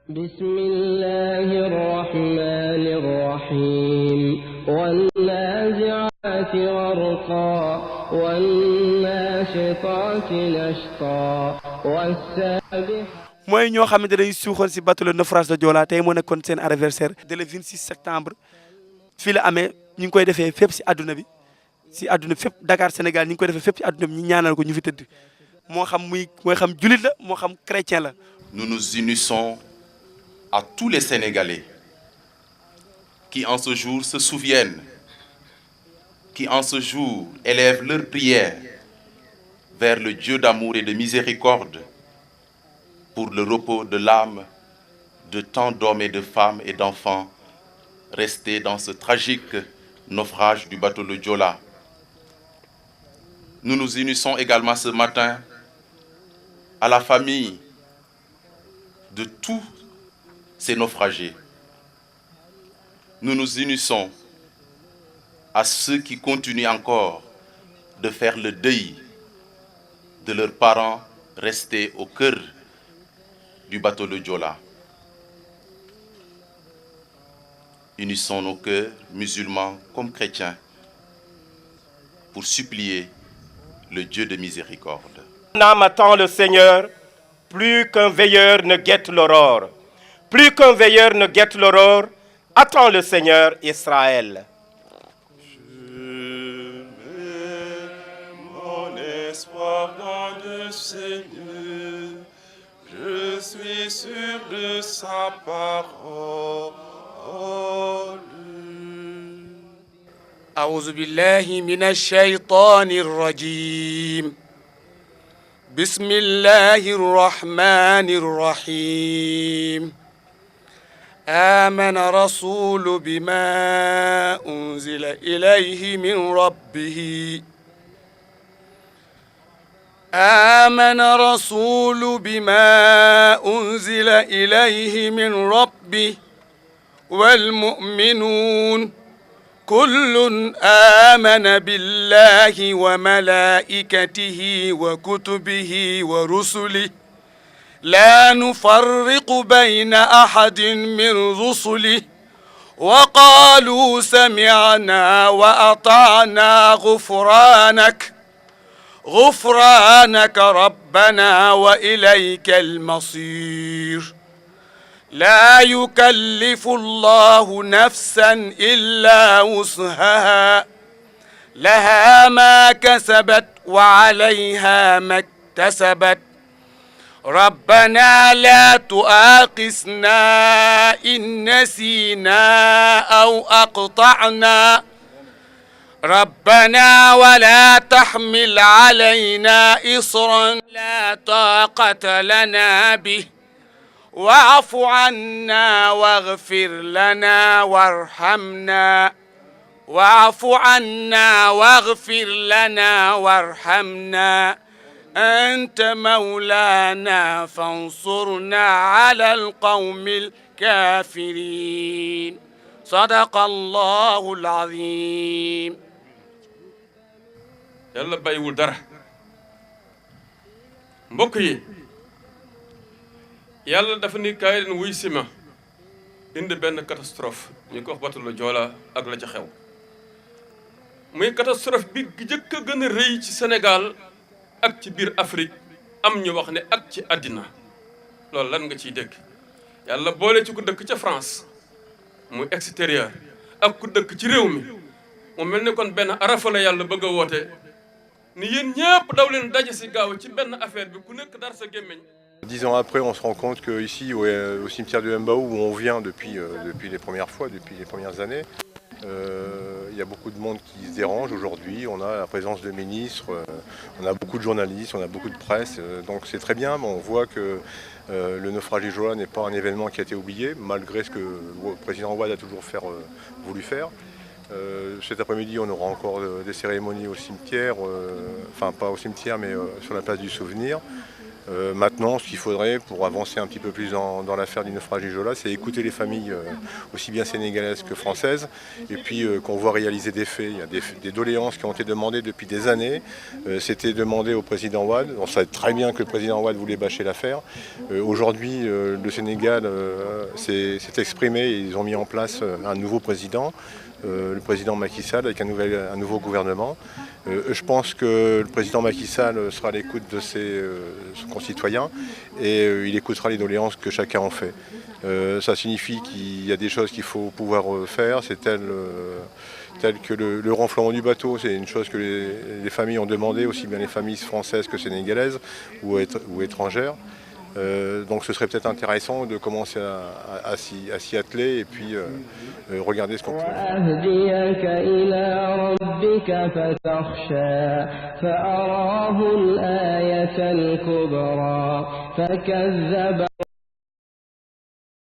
بسم الله الرحمن الرحيم والنازعات غرقا والناشطات نشطا والسابحات. mooy ñoo xamante dañuy suuxoon si bateau le naufrage de Joola tey moo nekkoon seen anniversaire de le 26 septembre fii la amee ñu ngi koy defee fépp si àdduna bi si àdduna fépp Dakar Sénégal ñu ngi koy defee fépp si àdduna bi ñu ñaanal ko ñu fi tëdd moo xam mooy xam jullit la moo xam chrétien la. Nous nous unissons à tous les Sénégalais qui en ce jour se souviennent, qui en ce jour élèvent leurs prières vers le Dieu d'amour et de miséricorde pour le repos de l'âme de tant d'hommes et de femmes et d'enfants restés dans ce tragique naufrage du bateau le Joola. Nous nous unissons également ce matin à la famille de tous ces naufragés. Nous nous unissons à ceux qui continuent encore de faire le deuil de leurs parents restés au cœur du bateau le Joola. Unissons nos cœurs, musulmans comme chrétiens, pour supplier le Dieu de miséricorde. Mon âme attend le Seigneur, plus qu'un veilleur ne guette l'aurore. Plus qu'un veilleur ne guette l'aurore, attends le Seigneur Israël. Je mets mon espoir dans le Seigneur, je suis sûr de sa parole. أعوذ بالله من الشيطان الرجيم بسم الله الرحمن الرحيم آمن رسول بما أنزل إليه من ربه آمن رسول بما أنزل إليه من ربه والمؤمنون كل آمن بالله وملائكته وكتبه ورسله لا نفرق بين أحد من رسله وقالوا سمعنا وأطعنا غفرانك ربنا وإليك المصير لا يكلف الله نفسا إلا وسعها لها ما كسبت وعليها ما اكتسبت ربنا لا تؤاخذنا إن نسينا أو أخطأنا ربنا ولا تحمل علينا إصرا لا طاقة لنا به واعف عنا واغفر لنا وارحمنا واعف عنا واغفر لنا وارحمنا أنت مولانا فانصرنا على القوم الكافرين صدق الله العظيم. Yàlla bàyyiwul dara mbokk yi yàlla dafa ni kaay leen wuy si ma indi benn catastrophe ñu ko wax bateau le Joola ak la ca xew muy catastrophe bi njëkk a gën a rëy ci Sénégal ak ci biir Afrique am ñu wax ne ak ci àddina loolu lan nga ciy dégg yàlla boole ci ku dëkk ca France mu extérieur ak ku dëkk ci réew mi mu mel ni kon benn arafa la yàlla bëgg a woote ni yéen ñëpp daw leen daje si gaaw ci benn affaire bi ku nekk dar sa gémmiñ. 10 ans après, on se rend compte qu'ici, au cimetière de Mbao, où on vient depuis les premières fois, depuis les premières années, il y a beaucoup de monde qui se dérange aujourd'hui. On a la présence de ministres, on a beaucoup de journalistes, on a beaucoup de presse. Donc c'est très bien, mais on voit que le naufrage du Joola n'est pas un événement qui a été oublié, malgré ce que le président Wade a toujours voulu faire. Cet après-midi, on aura encore des cérémonies au cimetière, enfin pas au cimetière, mais sur la place du souvenir. Maintenant, ce qu'il faudrait pour avancer un petit peu plus dans l'affaire du naufrage du Joola, c'est écouter les familles aussi bien sénégalaises que françaises, et puis qu'on voit réaliser des faits. Il y a des doléances qui ont été demandées depuis des années. C'était demandé au président Wade. On savait très bien que le président Wade voulait bâcher l'affaire. Aujourd'hui, le Sénégal s'est exprimé et ils ont mis en place un nouveau président. Le président Macky Sall avec un nouveau gouvernement. Je pense que le président Macky Sall sera à l'écoute de ses concitoyens et il écoutera les doléances que chacun en fait. Ça signifie qu'il y a des choses qu'il faut pouvoir faire, c'est tel que le renflouement du bateau, c'est une chose que les familles ont demandé, aussi bien les familles françaises que sénégalaises ou étrangères. Donc ce serait peut-être intéressant de commencer à s'y atteler et puis regarder ce qu'on peut faire.